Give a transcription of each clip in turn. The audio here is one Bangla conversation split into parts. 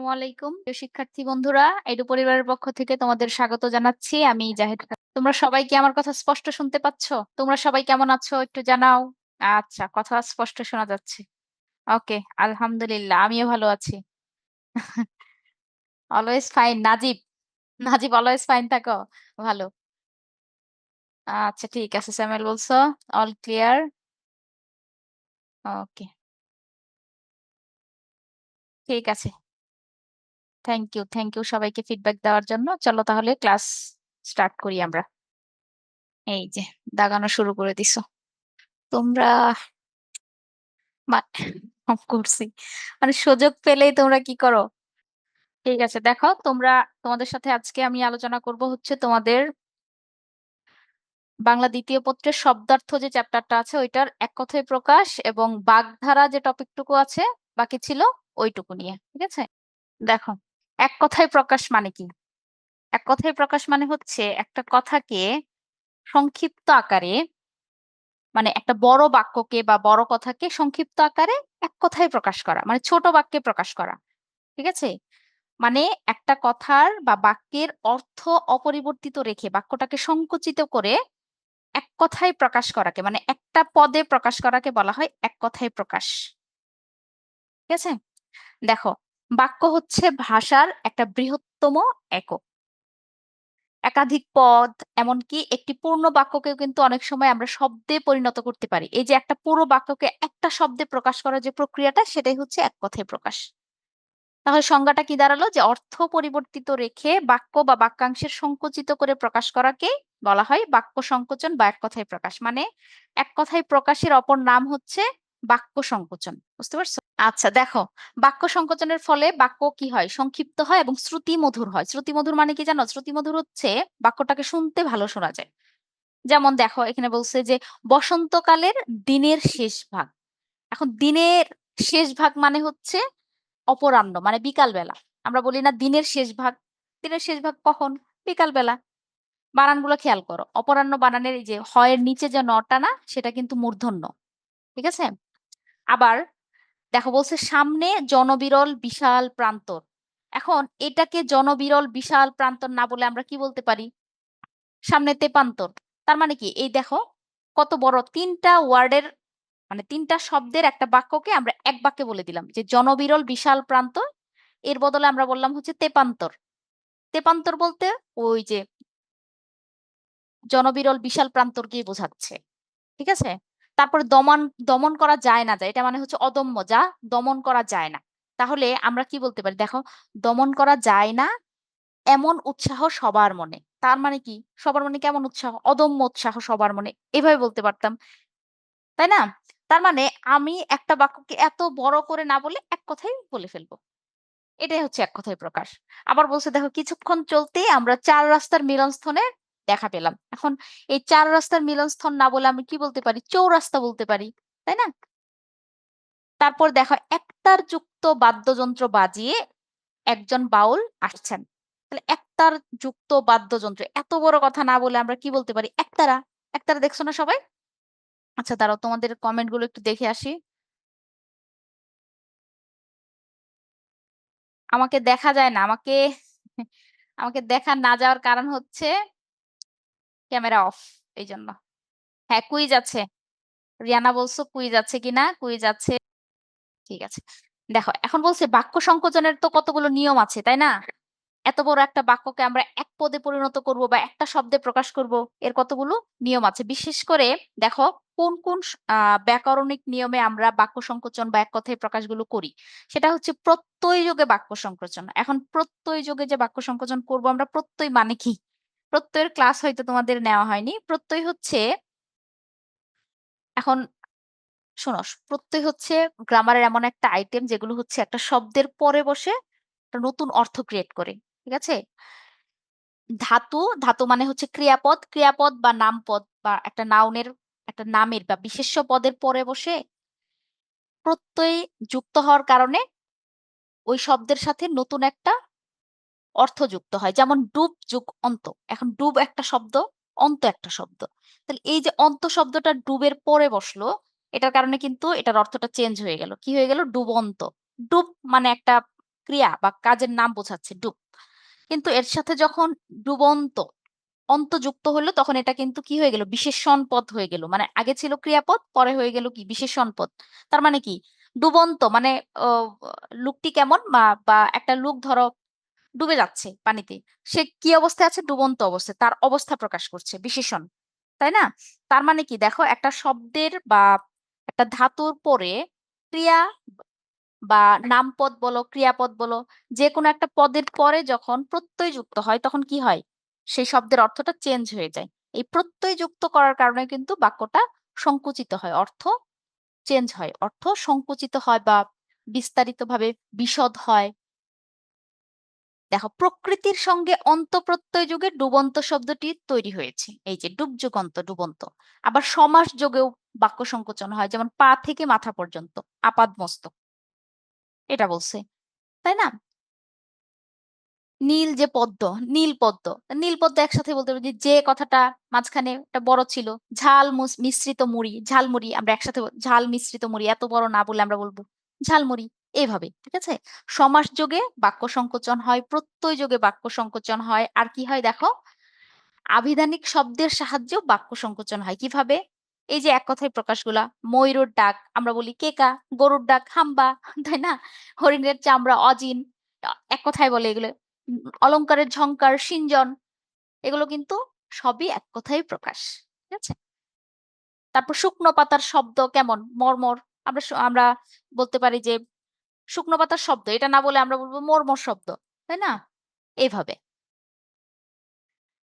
আসসালামু আলাইকুম প্রিয় শিক্ষার্থী বন্ধুরা, এডু পরিবারের পক্ষ থেকে তোমাদের স্বাগত জানাচ্ছি। আমি জাহেদ খান। তোমরা সবাই কি আমার কথা স্পষ্ট শুনতে পাচ্ছ? তোমরা সবাই কেমন আছো একটু জানাও। আচ্ছা, কথা স্পষ্ট শোনা যাচ্ছে। ওকে, আলহামদুলিল্লাহ আমিও ভালো আছি। Always fine. Najib, Najib always fine থাকো। ভালো। আচ্ছা ঠিক আছে, স্যামুয়েল বলছো অল ক্লিয়ার। ওকে, ঠিক আছে। থ্যাংক ইউ সবাইকে ফিডব্যাক দেওয়ার জন্য। চলো তাহলে ক্লাস স্টার্ট করি আমরা। এই যে দাগানো শুরু করে দিছো তোমরা। করছি মানে সুযোগ পেলেই তোমরা কি করো। ঠিক আছে, দেখো তোমরা, তোমাদের সাথে আজকে আমি আলোচনা করব হচ্ছে তোমাদের বাংলা দ্বিতীয় পত্রের শব্দার্থ যে চ্যাপ্টারটা আছে ওইটার এক কথায় প্রকাশ এবং বাগধারা যে টপিকটুকু আছে বাকি ছিল ওইটুকু নিয়ে। ঠিক আছে, দেখো এক কথায় প্রকাশ মানে কি। এক কথায় প্রকাশ মানে হচ্ছে একটা কথাকে সংক্ষিপ্ত আকারে, মানে একটা বড় বাক্যকে বা বড় কথাকে সংক্ষিপ্ত আকারে এক কথায় প্রকাশ করা, মানে ছোট বাক্যে প্রকাশ করা। ঠিক আছে, মানে একটা কথার বা বাক্যের অর্থ অপরিবর্তিত রেখে বাক্যটাকে সংকুচিত করে এক কথায় প্রকাশ করাকে, মানে একটা পদে প্রকাশ করাকে বলা হয় এক কথায় প্রকাশ। ঠিক আছে, দেখো বাক্য হচ্ছে ভাষার একটা বৃহত্তম একক। একাধিক পদ, এমনকি একটি পূর্ণ বাক্যকেও কিন্তু অনেক সময় আমরা শব্দে পরিণত করতে পারি। এই যে একটা পুরো বাক্যকে একটা শব্দে প্রকাশ করার যে প্রক্রিয়াটা, সেটাই হচ্ছে এক কথায় প্রকাশ। তাহলে সংজ্ঞাটা কি দাঁড়ালো, যে অর্থ পরিবর্তিত রেখে বাক্য বা বাক্যাংশের সংকুচিত করে প্রকাশ করাকে বলা হয় বাক্য সংকোচন বা এক কথায় প্রকাশ। মানে এক কথায় প্রকাশের অপর নাম হচ্ছে বাক্য সংকোচন। বুঝতে পারছো? আচ্ছা দেখো, বাক্য সংকোচনের ফলে বাক্য কি হয়, সংক্ষিপ্ত হয় এবং শ্রুতি মধুর হয়। শ্রুতি মধুর মানে কি জানো? শ্রুতি মধুর হচ্ছে বাক্যটাকে শুনতে ভালো শোনা যায়। যেমন দেখো এখানে বলছে যে বসন্তকালের দিনের শেষ ভাগ। এখন দিনের শেষ ভাগ মানে হচ্ছে অপরাহ্ন, মানে বিকাল বেলা। আমরা বলি না দিনের শেষ ভাগ। দিনের শেষ ভাগ কখন? বিকাল বেলা। বানানগুলো খেয়াল করো, অপরাহ্ন বানানের এই যে হয়ের নিচে যে নটা না, সেটা কিন্তু মূর্ধন্য। ঠিক আছে, আবার দেখো বলছে সামনে জনবিরল বিশাল প্রান্তর। এখন এটাকে জনবিরল বিশাল প্রান্তর না বলে আমরা কি বলতে পারি? সামনে তেপান্তর। তার মানে কি, এই দেখো কত বড় তিনটা ওয়ার্ডের, মানে তিনটা শব্দের একটা বাক্যকে আমরা এক বাক্যে বলে দিলাম যে জনবিরল বিশাল প্রান্তর। এর বদলে আমরা বললাম হচ্ছে তেপান্তর। তেপান্তর বলতে ওই যে জনবিরল বিশাল প্রান্তরকেই বোঝাচ্ছে। ঠিক আছে, তারপরে দমন, দমন করা যায় না যায়, এটা মানে হচ্ছে অদম্য, যা দমন করা যায় না। তাহলে আমরা কি বলতে পারি দেখো, দমন করা যায় না এমন উৎসাহ সবার মনে। তার মানে কি, সবার মনে কেমন উৎসাহ? অদম্য উৎসাহ সবার মনে, এভাবে বলতে পারতাম, তাই না? তার মানে আমি একটা বাক্যকে এত বড় করে না বলে এক কথায় বলে ফেলবো। এটাই হচ্ছে এক কথায় প্রকাশ। আবার বলছে দেখো কিছুক্ষণ চলতেই আমরা চার রাস্তার মিলনস্থলে দেখা পেলাম। এখন এই চার রাস্তার মিলনস্থল না বলে আমি কি বলতে পারি? চৌরাস্তা বলতে পারি, তাই না? তারপর দেখো একতার যুক্ত বাদ্যযন্ত্র বাজিয়ে একজন বাউল আসছেন। তাহলে একতার যুক্ত বাদ্যযন্ত্র, এত বড় কথা না বলে আমরা কি বলতে পারি? একতারা। একতারা দেখছো না সবাই? আচ্ছা দাঁড়াও, তোমাদের কমেন্ট গুলো একটু দেখে আসি। আমাকে দেখা যায় না, আমাকে আমাকে দেখা না যাওয়ার কারণ হচ্ছে ক্যামেরা অফ, এই জন্য। হ্যাঁ, কুইজ আছে। রিয়ানা বলছো কুইজ আছে কিনা? কুইজ আছে, ঠিক আছে। দেখো এখন বলছে বাক্য সংকোচনের তো কতগুলো নিয়ম আছে, তাই না? এত বড় একটা বাক্যকে আমরা এক পদে পরিণত করব বা একটা শব্দে প্রকাশ করব, এর কতগুলো নিয়ম আছে। বিশেষ করে দেখো কোন কোন ব্যাকরণিক নিয়মে আমরা বাক্য সংকোচন বা এক কথায় প্রকাশগুলো করি। সেটা হচ্ছে প্রত্যয় যোগে বাক্য সংকোচন। এখন প্রত্যয় যোগে যে বাক্য সংকোচন করব আমরা, প্রত্যয় মানে কি? প্রত্যয়ের ক্লাস হয়তো তোমাদের নেওয়া হয়নি। প্রত্যয় হচ্ছে, এখন শোনো, প্রত্যয় হচ্ছে গ্রামারের এমন একটা আইটেম যেগুলো হচ্ছে একটা শব্দের পরে বসে একটা নতুন অর্থ ক্রিয়েট করে। ঠিক আছে, ধাতু, ধাতু মানে হচ্ছে ক্রিয়াপদ, ক্রিয়াপদ বা নামপদ বা একটা নাউনের, একটা নামের বা বিশেষ্য পদের পরে বসে প্রত্যয় যুক্ত হওয়ার কারণে ওই শব্দের সাথে নতুন একটা অর্থ যুক্ত হয়। যেমন ডুব যোগ অন্ত। এখন ডুব একটা শব্দ, অন্ত একটা শব্দ। তাহলে এই যে অন্ত শব্দটা ডুবের পরে বসলো, এটার কারণে কিন্তু এটার অর্থটা চেঞ্জ হয়ে গেল। কি হয়ে গেল? ডুবন্ত। ডুব মানে একটা ক্রিয়া বা কাজের নাম বোঝাচ্ছে ডুব। কিন্তু এর সাথে যখন ডুবন্ত অন্ত যুক্ত হলো তখন এটা কিন্তু কি হয়ে গেল? বিশেষণ পদ হয়ে গেল। মানে আগে ছিল ক্রিয়াপদ, পরে হয়ে গেল কি? বিশেষণ পদ। তার মানে কি? ডুবন্ত মানে অ লোকটি কেমন? বা একটা লোক ধরো ডুবে যাচ্ছে পানিতে। সে কি অবস্থায় আছে? ডুবন্ত অবস্থায়। তার অবস্থা প্রকাশ করছে বিশেষণ। তাই না? তার মানে কি? দেখো একটা শব্দের বা একটা ধাতুর পরে ক্রিয়া বা নামপদ বলো, ক্রিয়াপদ বলো, যেকোনো একটা পদের পরে যখন প্রত্যয় যুক্ত হয় তখন কি হয়? সেই শব্দের অর্থটা চেঞ্জ হয়ে যায়। এই প্রত্যয় যুক্ত করার কারণে কিন্তু বাক্যটা সংকুচিত হয়। অর্থ চেঞ্জ হয়। অর্থ সংকুচিত হয় বা বিস্তারিতভাবে বিশদ হয়। দেখো প্রকৃতির সঙ্গে অন্তঃপ্রত্যয় যুগে ডুবন্ত শব্দটি তৈরি হয়েছে। এই যে ডুব যুগন্ত ডুবন্ত। আবার সমাস যোগেও বাক্য সংকোচন হয়। যেমন পা থেকে মাথা পর্যন্ত আপাদমস্তক। এটা বলছে। তাই না? নীল যে পদ্ম, নীল পদ্ম। নীল পদ্ম একসাথে বলতে পারি যে কথাটা মাঝখানে একটা বড় ছিল। ঝাল মিশ্রিত মুড়ি, ঝালমুড়ি আমরা একসাথে ঝাল মিশ্রিত মুড়ি এত বড় না বলে আমরা বলব ঝালমুড়ি। এভাবে। ঠিক আছে? সমাস যোগে বাক্য সংকোচন হয়, প্রত্যয় যোগে বাক্য সংকোচন হয়। আর কি হয় দেখো? আভিধানিক শব্দের সাহায্যেও বাক্য সংকোচন হয়। কিভাবে? এই যে এক কথায় প্রকাশগুলা, ময়ূরের ডাক আমরা বলি কেকা, গরুর ডাক হাম্বা, তাই না? হরিণের চামড়া অজিন, এক কথায় বলে এগুলো। অলংকারের ঝংকার, সিঞ্জন এগুলো কিন্তু সবই এক কথায় প্রকাশ। ঠিক আছে? তারপর শুকনো পাতার শব্দ কেমন? মর্মর। আমরা বলতে পারি যে শুকনো পাতার শব্দ। এটা না বলে আমরা বলব মর্মর শব্দ। তাই না? এভাবে।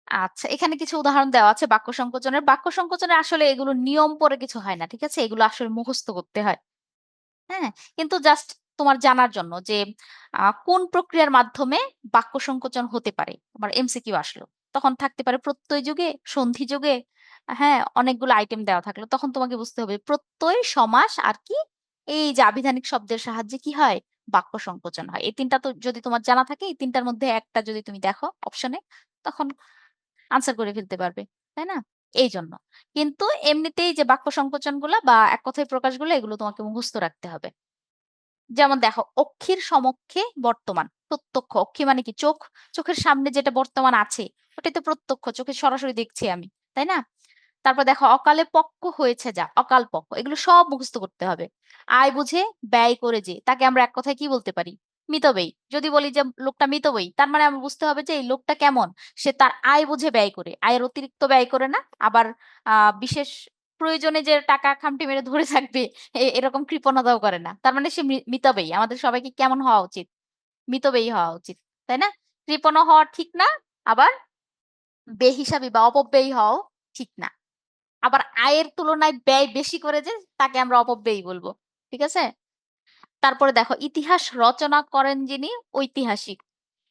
আচ্ছা, এখানে কিছু উদাহরণ দেওয়া আছে বাক্য সংকোচনের। বাক্য সংকোচনে আসলে এগুলো নিয়ম পড়ে কিছু হয় না। ঠিক আছে? এগুলো আসলে মুখস্থ করতে হয়। হ্যাঁ? কিন্তু জাস্ট তোমার জানার জন্য যে কোন প্রক্রিয়ার মাধ্যমে বাক্য সংকোচন হতে পারে। তোমার এমসিকিউ আসলো। তখন থাকতে পারে প্রত্যয় যুগে, সন্ধি যুগে, হ্যাঁ? অনেকগুলো আইটেম দেওয়া থাকলো। তখন তোমাকে বুঝতে হবে প্রত্যয়, সমাস আর কি? এই যে আভিধানিক শব্দের সাহায্যে কি হয়? বাক্য সংকোচন হয়। এই ৩ টা তো যদি তোমার জানা থাকে, এই ৩ টার মধ্যে একটা যদি তুমি দেখো অপশনে, তখন আনসার করে ফেলতে পারবে। তাই না? এইজন্য। কিন্তু এমনিতেই যে বাক্য সংকোচনগুলা বা এক কথায় প্রকাশগুলো এগুলো তোমাকে মুখস্থ রাখতে হবে। যেমন দেখো, অক্ষির সমক্ষে বর্তমান। প্রত্যক্ষ। অক্ষি মানে কি? চোখ। চোখের সামনে যেটা বর্তমান আছে, ওটাই তো প্রত্যক্ষ। চোখে সরাসরি দেখছি আমি। তাই না? তারপর দেখো অকালে পক্ক হয়েছে যা, অকাল পক্ক। এগুলো সব মুখস্থ করতে হবে। আয় বুঝে ব্যয় করে যে, তাকে আমরা এক কথায় কি বলতে পারি? মিতব্যয়ী। যদি বলি যে লোকটা মিতব্যয়ী, তার মানে আমার বুঝতে হবে যে এই লোকটা কেমন? সে তার আয় বুঝে ব্যয় করে। আয়ের অতিরিক্ত ব্যয় করে না। আবার আ বিশেষ প্রয়োজনে যে টাকা খামটি মেরে ধরে থাকবে এরকম কৃপণতাও করে না। তার মানে সে মিতব্যয়ী। আমাদের সবাইকে কেমন হওয়া উচিত? মিতব্যয়ী হওয়া উচিত। তাই না? কৃপণ হওয়া ঠিক না। আবার বেহিসাবি বা অপব্যয়ী হওয়াও ঠিক না। আবার আয়ের তুলনায় ব্যয় বেশি করে যে তাকে আমরা অপব্যয়ী বলব। ঠিক আছে? তারপরে দেখো ইতিহাস রচনা করেন যিনি ঐতিহাসিক।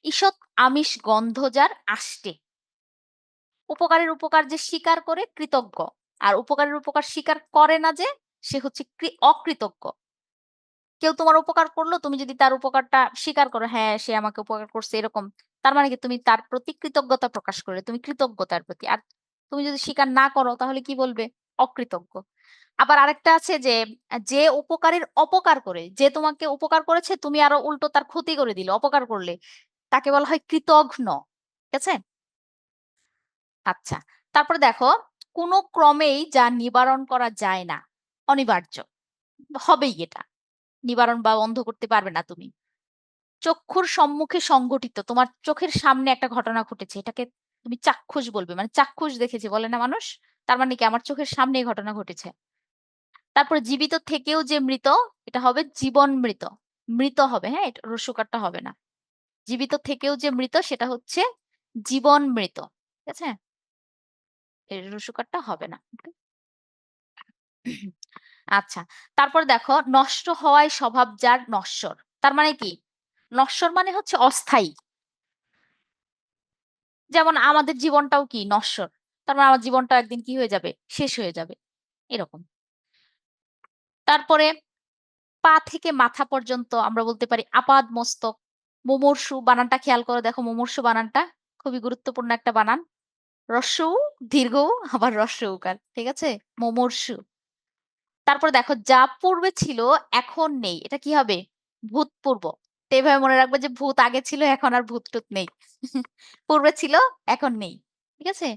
ঈষৎ আমিষ গন্ধ যার আষ্টে। উপকারের উপকার যে স্বীকার করে কৃতজ্ঞ। আর উপকারের উপকার স্বীকার করে না যে সে হচ্ছে অকৃতজ্ঞ। কেউ তোমার উপকার করলো, তুমি যদি তার উপকারটা স্বীকার করো, হ্যাঁ, সে আমাকে উপকার করছে এরকম। তার মানে কি তুমি তার প্রতি কৃতজ্ঞতা প্রকাশ করলে। তুমি কৃতজ্ঞ তার প্রতি। আর তুমি যদি স্বীকার না করো তাহলে কি বলবে? অকৃতজ্ঞ। আবার আরেকটা আছে যে, যে উপকারের অপকার করে, যে তোমাকে উপকার করেছে তুমি আরো উল্টো তার ক্ষতি করে দিলে, অপকার করলে। তাকে বলা হয় কৃতঘ্ন। ঠিক আছে? আচ্ছা। তারপরে দেখো, কোন ক্রমেই যা নিবারণ করা যায় না, অনিবার্য। হবেই এটা। নিবারণ বা বন্ধ করতে পারবে না তুমি। চক্ষুর সম্মুখে সংঘটিত। তোমার চোখের সামনে একটা ঘটনা ঘটেছে। এটাকে তুমি চাক্ষুষ বলবে। মানে চাক্ষুষ দেখেছে বলে না মানুষ? তার মানে কি আমার চোখের সামনে এই ঘটনা ঘটেছে। তারপরে জীবিত থেকেও যে মৃত, এটা হবে জীবন মৃত। মৃত হবে, হ্যাঁ? এটা রস্যকারটা হবে না। জীবিত থেকেও যে মৃত সেটা হচ্ছে জীবন মৃত। ঠিক আছে? এর রস্যকারটা হবে না। ওকে? আচ্ছা। তারপর দেখো নষ্ট হওয়ায় স্বভাব যার নশ্বর। তার মানে কি? নশ্বর মানে হচ্ছে অস্থায়ী। যেমন আমাদের জীবনটাও কি নশ্বর। তার মানে আমার জীবনটা একদিন কি হয়ে যাবে? শেষ হয়ে যাবে। এরকম। তারপরে পা থেকে মাথা পর্যন্ত আমরা বলতে পারি আপাদ মস্তক। মুমূর্ষু বানানটা খেয়াল করে দেখো মুমূর্ষু বানানটা। খুবই গুরুত্বপূর্ণ একটা বানান। হ্রস্ব উ, দীর্ঘ উ, আবার হ্রস্ব উকার। ঠিক আছে? মুমূর্ষু। তারপরে দেখো যা পূর্বে ছিল এখন নেই। এটা কি হবে? ভূতপূর্ব। তো এভাবে মনে রাখবে যে ভূত আগে ছিল, এখন আর ভূত-টুত নেই। পূর্বে ছিল, এখন নেই। ঠিক আছে?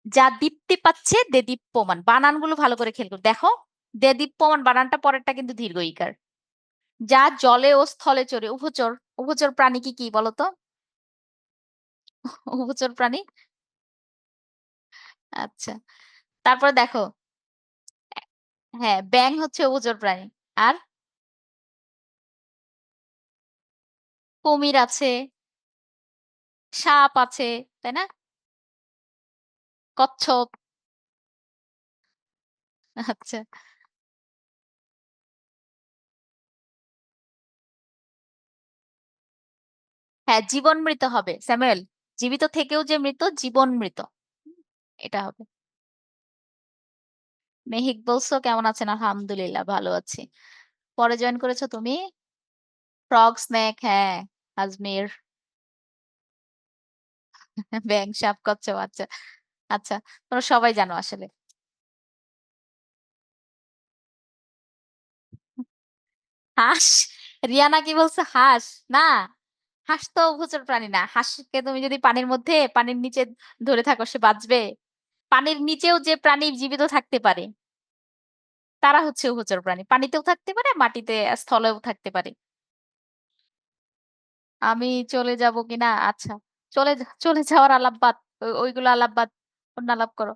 যা দীপ্তি পাচ্ছে দেদীপ্যমান। বানানগুলো ভালো করে খেয়াল করো। দেখো, দেদীপ্যমান বানানটা পরেরটা কিন্তু দীর্ঘ ঈকার। যা জলে ও স্থলে চরে। উভচর। উভচর প্রাণী কি বলতো? উভচর প্রাণী? আচ্ছা। তারপরে দেখো, হ্যাঁ, ব্যাঙ হচ্ছে উভচর প্রাণী। আর কুমির আছে, সাপ আছে, তাই না? কচ্ছপ। আচ্ছা। হ্যাঁ, জীবন মৃত হবে স্যামুয়েল। জীবিত থেকেও যে মৃত, জীবন মৃত। এটা হবে। মেহিক বলছো কেমন আছেন? আলহামদুলিল্লাহ ভালো আছি। পরে জয়েন করেছো তুমি? ফ্রগ স্নেক, হ্যাঁ। আজমির। ব্যাং, সাপ, কচ্ছপ। আচ্ছা আচ্ছা, তোমরা সবাই জানো আসলে। হাঁস। রিয়ানা কি বলছে? হাঁস না, হাঁস তো উভচর প্রাণী না। হাঁসকে তুমি যদি পানির মধ্যে, পানির নিচে ধরে থাকো, সে বাঁচবে? পানির নিচেও যে প্রাণী জীবিত থাকতে পারে তারা হচ্ছে উভচর প্রাণী। পানিতেও থাকতে পারে, মাটিতে, স্থলেও থাকতে পারে। আমি চলে যাব কিনা? আচ্ছা, চলে যাওয়ার আলাপ বাদ। ওইগুলো আলাপ বাদ, অন্য আলাপ করো।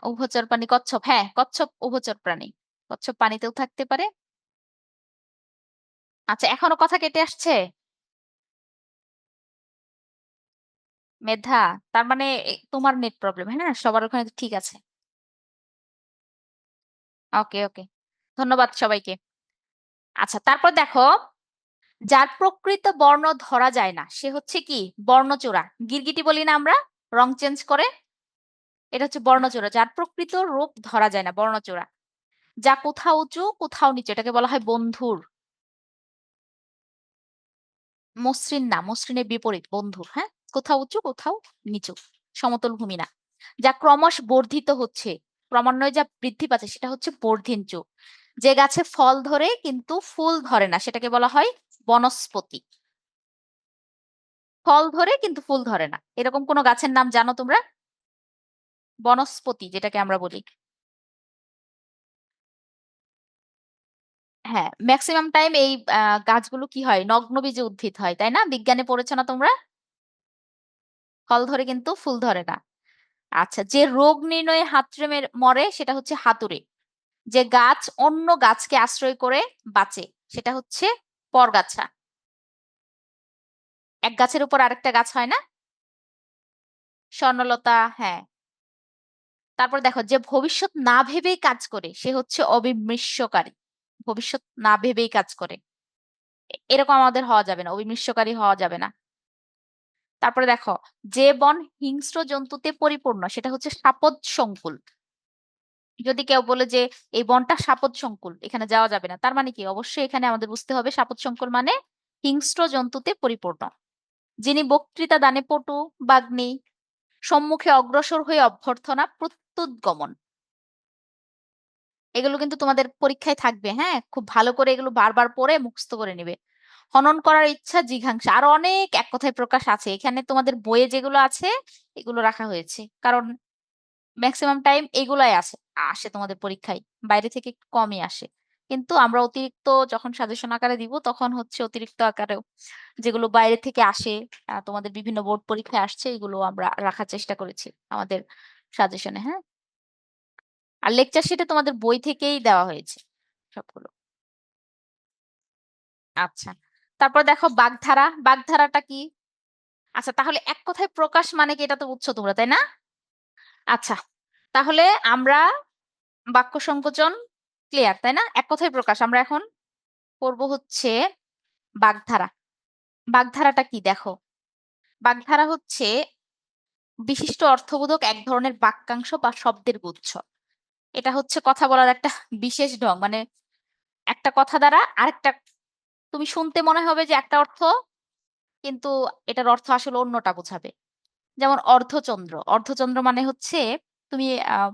উভচর প্রাণী কচ্ছপ, হ্যাঁ, কচ্ছপ উভচর প্রাণী। কচ্ছপ পানিতেও থাকতে পারে। আচ্ছা, এখনো কথা কেটে আসছে? মেধা, তার মানে তোমার নেট প্রবলেম, হ্যাঁ, সবার ওখানে তো ঠিক আছে। ওকে ওকে, ধন্যবাদ সবাইকে। আচ্ছা, তারপর দেখো, যার প্রকৃত বর্ণ ধরা যায় না সে হচ্ছে কি? বর্ণচোরা। গিরগিটি বলি না আমরা, রং চেঞ্জ করে? এটা হচ্ছে বর্ণচোরা। যার প্রকৃত রূপ ধরা যায় না, বর্ণচোরা। যা কোথাও উঁচু কোথাও নিচু, এটাকে বলা হয় বন্ধুর। মসৃণ না, মসৃণের বিপরীত বন্ধুর, হ্যাঁ। কোথাও উঁচু কোথাও নিচু, সমতল ভূমি না। যা ক্রমশ বর্ধিত হচ্ছে, ক্রমান্বয়ে যা বৃদ্ধি পাচ্ছে সেটা হচ্ছে বর্ধিঞ্চু। যে গাছে ফল ধরে কিন্তু ফুল ধরে না সেটাকে বলা হয় বনস্পতি। ফল ধরে কিন্তু ফুল ধরে না, এরকম কোন গাছের নাম জানো তোমরা? বনস্পতি যেটাকে আমরা বলি। হ্যাঁ, ম্যাক্সিমাম টাইম এই গাছগুলো কি হয়? নগ্নবীজে উদ্ভিদ হয়, তাই না? বিজ্ঞানে পড়েছো না তোমরা? ফল ধরে কিন্তু ফুল ধরে না। আচ্ছা, যে রোগ নির্ণয়ে হাতড়ে মরে সেটা হচ্ছে হাতুড়ে। যে গাছ অন্য গাছকে আশ্রয় করে বাঁচে সেটা হচ্ছে পরগাছা। এক গাছের উপর আরেকটা গাছ হয় না? স্বর্ণলতা, হ্যাঁ। তারপর দেখো, যে ভবিষ্যৎ না ভেবেই কাজ করে সে হচ্ছে অবিমৃষ্যকারী। ভবিষ্যৎ না ভেবেই কাজ করে, এরকম আমাদের হওয়া যাবে না, অবিমৃষ্যকারী হওয়া যাবে না। তারপরে দেখো, যে বন হিংস্র জন্তুতে পরিপূর্ণ সেটা হচ্ছে শাপদ সংকুল। যদি কেউ বলে যে এই বনটা শাপদ সংকুল, এখানে যাওয়া যাবে না, তার মানে কি? অবশ্যই এখানে আমাদের বুঝতে হবে শাপদ সংকুল মানে হিংস্র জন্তুতে পরিপূর্ণ। যিনি বক্তৃতা দানে পটু, বাগ্মী, সম্মুখে অগ্রসর হয়ে অভ্যর্থনা প্রত্যুদ্গমন। এগুলো কিন্তু তোমাদের পরীক্ষায় থাকবে, হ্যাঁ, খুব ভালো করে এগুলো বারবার পড়ে মুখস্থ করে নিবে। হনন করার ইচ্ছা, জিঘাংসা, আরো অনেক এক কথায় প্রকাশ আছে। এখানে তোমাদের বইয়ে যেগুলো আছে এগুলো রাখা হয়েছে, কারণ ম্যাক্সিমাম টাইম এগুলাই আসে তোমাদের পরীক্ষায়। বাইরে থেকে একটু কমই আসে। কিন্তু আমরা অতিরিক্ত যখন সাজেশন আকারে দিব তখন হচ্ছে অতিরিক্ত আকারেও যেগুলো বাইরে থেকে আসে, তোমাদের বিভিন্ন বোর্ড পরীক্ষায় আসছে, এগুলো আমরা রাখার চেষ্টা করেছি আমাদের সাজেশনে, হ্যাঁ। আর লেকচার শিটে তোমাদের বই থেকেই দেওয়া হয়েছে সবগুলো। আচ্ছা, তারপর দেখো বাগধারা। বাগধারাটা কি? আচ্ছা, তাহলে এক কথায় প্রকাশ মানে কি? এটা তো বুঝছো তোমরা, তাই না? আচ্ছা, তাহলে আমরা বাক্য সংকোচন ক্লিয়ার, তাই না? এক কথায় প্রকাশ। আমরা এখন পড়বো হচ্ছে বাগধারা। বাগধারাটা কি দেখো, বাগধারা হচ্ছে বিশিষ্ট অর্থবোধক এক ধরনের বাক্যাংশ বা শব্দের গুচ্ছ। এটা হচ্ছে কথা বলার একটা বিশেষ ঢং, মানে একটা কথা দ্বারা আরেকটা, তুমি শুনতে মনে হবে যে একটা অর্থ, কিন্তু এটার অর্থ আসলে অন্যটা বোঝাবে। যেমন অর্ধচন্দ্র। অর্ধচন্দ্র মানে হচ্ছে, তুমি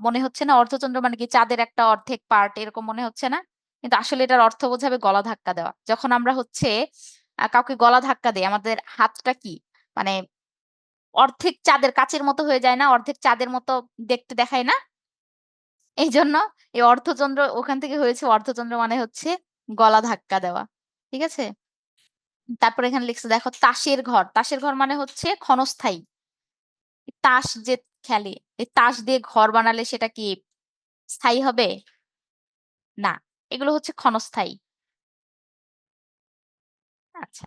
মনে হচ্ছে না অর্ধচন্দ্র মানে কি চাঁদের একটা অর্ধেক পার্ট, এরকম মনে হচ্ছে না? কিন্তু আসলে এটার অর্থ বোঝাবে গলা ধাক্কা দেওয়া। যখন আমরা হচ্ছে কাউকে গলা ধাক্কা দেই, আমাদের হাতটা কি মানে অর্ধেক চাঁদের কাচের মতো হয়ে যায় না? অর্ধেক চাঁদের মতো দেখতে দেখায় না? এইজন্য এই অর্ধচন্দ্র ওখান থেকে হয়েছে অর্ধচন্দ্র মানে হচ্ছে গলা ধাক্কা দেওয়া। ঠিক আছে? তারপরে এখানে লিখছে দেখো তাসের ঘর। তাসের ঘর মানে হচ্ছে ক্ষণস্থায়ী। তাস যে খেলে, এই তাস দিয়ে ঘর বানালে সেটা কি স্থায়ী হবে? না। এগুলো হচ্ছে ক্ষণস্থায়ী। আচ্ছা।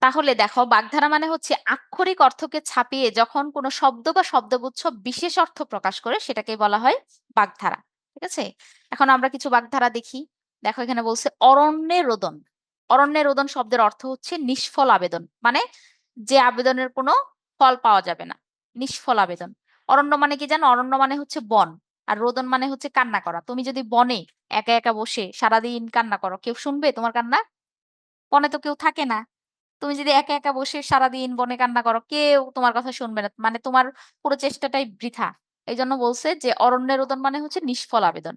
তাহলে দেখো বাগধারা মানে হচ্ছে আক্ষরিক অর্থকে ছাপিয়ে যখন কোনো শব্দ বা শব্দগুচ্ছ বিশেষ অর্থ প্রকাশ করে সেটাকেই বলা হয় বাগধারা। ঠিক আছে? এখন আমরা কিছু বাগধারা দেখি। দেখো এখানে বলছে অরণ্যে রোদন। অরণ্যে রোদন শব্দের অর্থ হচ্ছে নিষ্ফল আবেদন। মানে যে আবেদনের কোনো ফল পাওয়া যাবে না। নিষ্ফল আবেদন। অরণ্য মানে কি জানো? অরণ্য মানে হচ্ছে বন। আর রোদন মানে হচ্ছে কান্না করা। তুমি যদি বনে একা, একা বসে সারাদিন কান্না করো, কেউ শুনবে তোমার কান্না? বনে তো কেউ থাকে না। তুমি যদি একা, একা বসে সারাদিন বনে কান্না করো, কেউ তোমার কথা শুনবে না। মানে তোমার পুরো চেষ্টাটাই বৃথা। এইজন্য বলছে যে অরণ্যের রোদন মানে হচ্ছে নিষ্ফল আবেদন।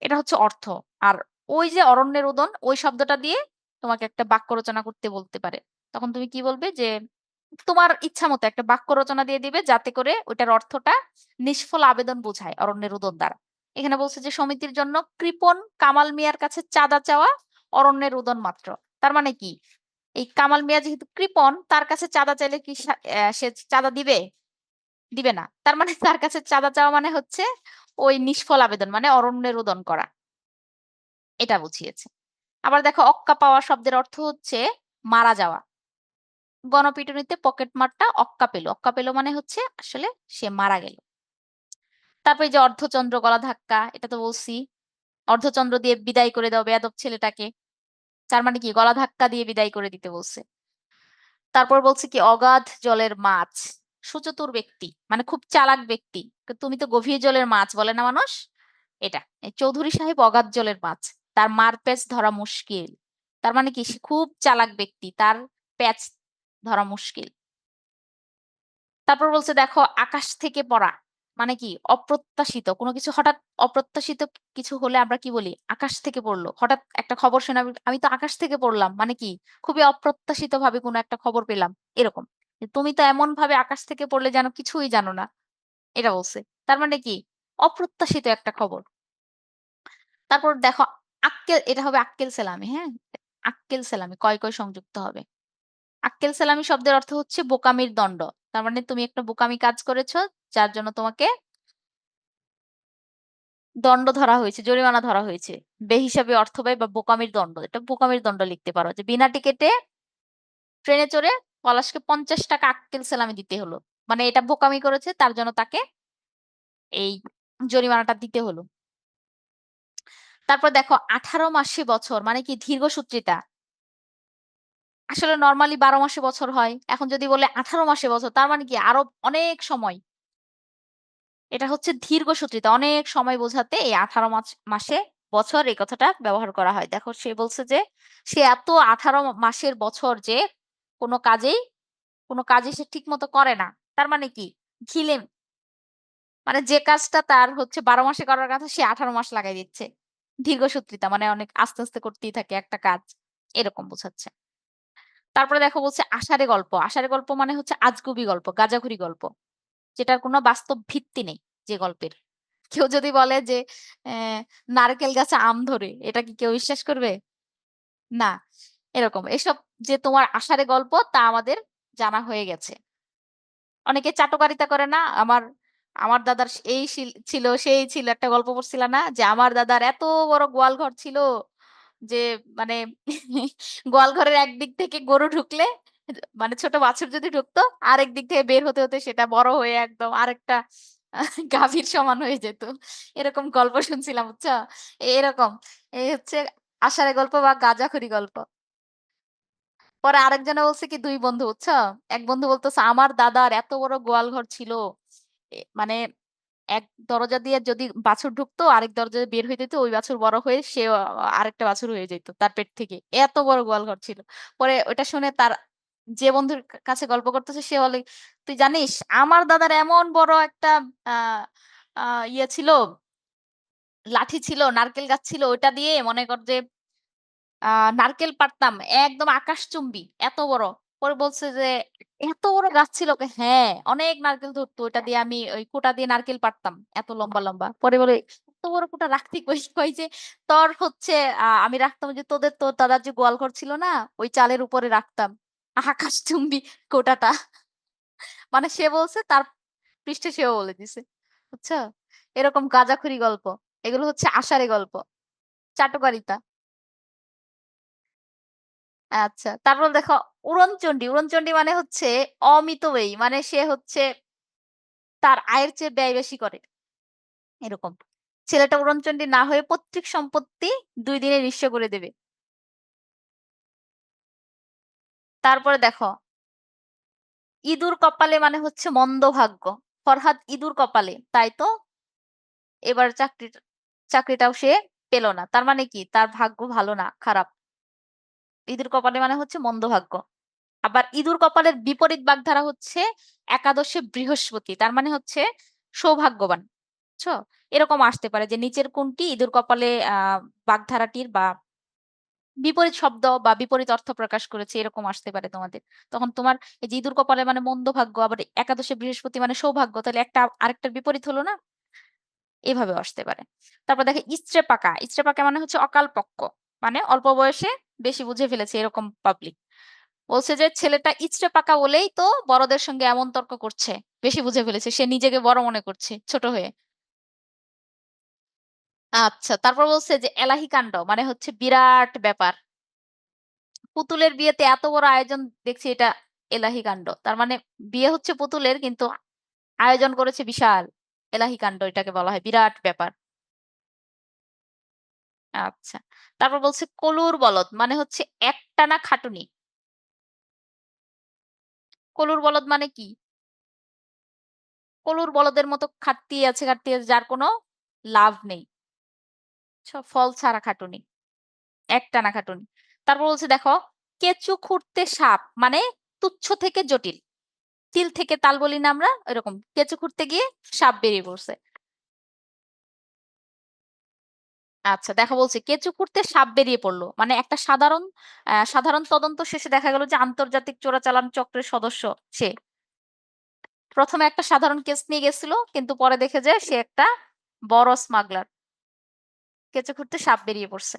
এটা হচ্ছে অর্থ। আর ওই যে অরণ্যের রোদন ওই শব্দটা দিয়ে তোমাকে একটা বাক্য রচনা করতে বলতে পারে। তখন তুমি কি বলবে যে তোমার ইচ্ছামত একটা বাক্য রচনা দিয়ে দিবে যাতে করে ওইটার অর্থটা নিষ্ফল আবেদন বোঝায় অরণ্যের রোদন দ্বারা। এখানে বলছে যে সমিতির জন্য কৃপণ কামাল মিয়ার কাছে চাঁদা চাওয়া অরণ্যের রোদন মাত্র। তার মানে কি? এই কামাল মিয়া যেহেতু কৃপণ তার কাছে চাঁদা চাইলে কি সে চাঁদা দিবে? দিবে না। তার মানে তার কাছে চাঁদা চাওয়া মানে হচ্ছে ওই নিষ্ফল আবেদন মানে অরণ্যে রোদন করা। এটা বুঝিয়েছে। আবার দেখো অক্কা পাওয়া শব্দের অর্থ হচ্ছে মারা যাওয়া। গণপিটুনিতে পকেটমারটা অক্কা পেল। অক্কা পেল মানে হচ্ছে আসলে সে মারা গেল। তারপরে এই যে অর্ধচন্দ্র গলা ধাক্কা এটা তো বলছি। অর্ধচন্দ্র দিয়ে বিদায় করে দাও বেয়াদব ছেলেটাকে। তার মানে কি গলা ধাক্কা দিয়ে বিদায় করে দিতে বলছে। তারপর বলছে কি অগাধ জলের মাছ। সুচতুর ব্যক্তি মানে খুব চালাক ব্যক্তি। তুমি তো গভীর জলের মাছ বলে না মানুষ? এটা। এই চৌধুরী সাহেব অগাধ জলের মাছ। তার মারপ্যাঁচ ধরা মুশকিল। তার মানে কি সে খুব চালাক ব্যক্তি। তার প্যাঁচ ধরা মুশকিল। তারপর বলছে দেখো আকাশ থেকে পড়া। মানে কি অপ্রত্যাশিত কোনো কিছু হঠাৎ অপ্রত্যাশিত কিছু হলে আমরা কি বলি? আকাশ থেকে পড়লো। হঠাৎ একটা খবর শুনে আমি তো আকাশ থেকে পড়লাম। মানে কি? খুবই অপ্রত্যাশিত ভাবে কোনো একটা খবর পেলাম। এরকম। যে তুমি তো এমন ভাবে আকাশ থেকে পড়লে যেন কিছুই জানো না। এটা বলছে। তার মানে কি? অপ্রত্যাশিত একটা খবর। তারপর দেখো আক্কেল এটা হবে আক্কেল সেলামি, হ্যাঁ? আক্কেল সেলামি কয়, কয় সংযুক্ত হবে। আক্কেল সেলামি শব্দের অর্থ হচ্ছে বোকামির দণ্ড। তার মানে তুমি একটা বোকামি কাজ করেছো যার জন্য তোমাকে দণ্ড ধরা হয়েছে, জরিমানা ধরা হয়েছে। বেহিসাবি অর্থ ব্যয় বা বোকামির দণ্ড। এটা বোকামির দণ্ড লিখতে পারো যে বিনা টিকেটে ট্রেনে চড়ে পলাশকে ৳৫০ আক্কেল সেলামি দিতে হলো। মানে এটা বোকামি করেছে তার জন্য তাকে এই জরিমানাটা দিতে হলো। তারপর দেখো ১৮ মাসে বছর মানে কি দীর্ঘসূত্রিতা। আসলে নরমালি ১২ মাসে বছর হয়। এখন যদি বলে ১৮ মাসে বছর তার মানে কি আরো অনেক সময়। এটা হচ্ছে দীর্ঘসূত্রিতা। অনেক সময় বোঝাতে এই ১৮ মাসে বছর এই কথাটা ব্যবহার করা হয়। দেখো সে বলছে যে সে এত ১৮ মাসের বছর যে কোন কাজই সে ঠিকমতো করে না। তার মানে কি? ঢিলে মানে যে কাজটা তার হচ্ছে ১২ মাসে করার কথা সে ১৮ মাস লাগাই দিচ্ছে। দীর্ঘসূত্রিতা মানে অনেক আস্তে, আস্তে করতেই থাকে একটা কাজ। এরকম বোঝাচ্ছে। তারপরে দেখো বলছে আষাঢ়ে গল্প। আষাঢ়ে গল্প মানে হচ্ছে আজগুবি গল্প, গাঁজাখুরি গল্প। যেটার কোনো বাস্তব ভিত্তি নেই যে গল্পের। কেউ যদি বলে যে নারকেল গাছে আম ধরে, এটা কি কেউ বিশ্বাস করবে? না। এরকম। এসব যে তোমার আষাঢ়ে গল্প তা আমাদের জানা হয়ে গেছে। অনেকে চাটুকারিতা করে না? আমার দাদার এই ছিল, সেই ছিল। একটা গল্প পড়ছিলা না? যে আমার দাদার এত বড় গোয়াল ঘর ছিল যে মানে গোয়াল ঘরের একদিক থেকে গরু ঢুকলে মানে ছোট বাছুর যদি ঢুকতো, আরেক দিক থেকে বের হতে, হতে সেটা বড় হয়ে একদম আরেকটা গাভীর সমান হয়ে যেত। এরকম গল্প শুনছিলাম, বুঝছো? এরকম। এই হচ্ছে আষাঢ়ে গল্প বা গাঁজাখুরি গল্প। পরে আরেকজনে বলছে কি ২ বন্ধু, বুঝছো? এক বন্ধু বলতেছে, "আমার দাদার এত বড় গোয়াল ঘর ছিল। মানে এক দরজা দিয়ে যদি বাছুর ঢুকতো, আরেক দরজা দিয়ে বের হয়ে যেত, ওই বাছুর বড় হয়ে সেও আরেকটা বাছুর হয়ে যেত তার পেট থেকে। এত বড় গোয়াল ঘর ছিল।" পরে ওইটা শুনে তার যে বন্ধুর কাছে গল্প করতেছে সে বলে, "তুই জানিস আমার দাদার এমন বড় একটা আ আ ইয়ে ছিল লাঠি ছিল, নারকেল গাছ ছিল ওইটা দিয়ে মনে কর যে আ নারকেল পাড়তাম একদম আকাশচুম্বী এত বড়। পরে বলছে যে, "এত বড় গাছ ছিল?" "হ্যাঁ, অনেক নারকেল ধরতো। ওইটা দিয়ে আমি ওই কোটা দিয়ে নারকেল পাড়তাম। এত লম্বা, লম্বা।" পরে বলে, "এত বড় কোটা রাখতি কই?" কই যে, "তোর হচ্ছে আমি রাখতাম যে তোর দাদার যে গোয়ালঘর ছিল না? ওই চালের উপরে রাখতাম। আকাশচুম্বী কোটাটা।" মানে সে বলছে তার পৃষ্ঠে সেও বলে দিছে। বুঝছো? এরকম গাঁজাখুরি গল্প। এগুলো হচ্ছে আষাঢ়ে গল্প। চাটুকারিতা। আচ্ছা। তারপর দেখো উড়নচণ্ডী। উড়নচণ্ডী মানে হচ্ছে অমিতব্যয়ী। মানে সে হচ্ছে তার আয়ের চেয়ে ব্যয় বেশি করে। এরকম। ছেলেটা উড়নচণ্ডী না হয়ে পৈতৃক সম্পত্তি ২ দিনে নিঃস্ব করে দেবে। তারপরে দেখো ইঁদুর কপালে মানে হচ্ছে মন্দ ভাগ্য। ফরহাদ ইঁদুর কপালে। তাই তো এবার চাকরিটাও সে পেল না। তার মানে কি? তার ভাগ্য ভালো না, খারাপ। ইঁদুর কপালে মানে হচ্ছে মন্দ ভাগ্য। আবার ইঁদুর কপালের বিপরীত বাগধারা হচ্ছে একাদশে বৃহস্পতি। তার মানে হচ্ছে সৌভাগ্যবান। বুঝছো? এরকম আসতে পারে যে নিচের কোনটি ইঁদুর কপালে বাগধারাটির বা বিপরীত শব্দ বা বিপরীত অর্থ প্রকাশ করেছে এরকম আসতে পারে তোমাদের। তখন তোমার এই যে ইঁদুর কপালে মানে মন্দ ভাগ্য আবার একাদশে বৃহস্পতি মানে সৌভাগ্য। তাহলে একটা আরেকটার বিপরীত হলো না? এভাবেও আসতে পারে। তারপর দেখো ইস্ত্রে পাকা। ইস্ত্রে পাকা মানে হচ্ছে অকাল পক্ক। মানে অল্প বয়সে বেশি বুঝে ফেলেছে এরকম পাবলিক। বলছে যে ছেলেটা ইচড়ে পাকা বলেই তো বড়দের সঙ্গে এমন তর্ক করছে। বেশি বুঝে ফেলেছে। সে নিজেকে বড় মনে করছে ছোট হয়ে। আচ্ছা, তারপর বলছে যে এলাহি কাণ্ড মানে হচ্ছে বিরাট ব্যাপার। পুতুলের বিয়েতে এত বড় আয়োজন দেখছি এটা এলাহি কাণ্ড। তার মানে বিয়ে হচ্ছে পুতুলের কিন্তু আয়োজন করেছে বিশাল। এলাহি কাণ্ড এটাকে বলা হয় বিরাট ব্যাপার। আচ্ছা। তারপর বলছে কলুর বলদ মানে হচ্ছে একটানা খাটুনি। কলুর বলদ মানে কি? কলুর বলদের মতো খাটতেই আছে যার কোনো লাভ নেই। ফল ছাড়া খাটুনি। একটানা খাটুনি। তারপর বলছে দেখো, কেঁচু খুঁড়তে সাপ মানে তুচ্ছ থেকে জটিল। তিল থেকে তাল বলি না আমরা? ওইরকম। কেঁচু খুঁড়তে গিয়ে সাপ বেরিয়ে পড়ছে। আচ্ছা দেখো বলছে কেঁচু খুঁড়তে সাপ বেরিয়ে পড়ল। মানে একটা সাধারণ তদন্ত শেষে দেখা গেল যে আন্তর্জাতিক চোরাচালান চক্রের সদস্য সে। ১ম এ একটা সাধারণ কেস নিয়ে গেছিল কিন্তু পরে দেখে যে সে একটা বড় স্মাগলার। কেঁচু খুঁড়তে সাপ বেরিয়ে পড়ছে।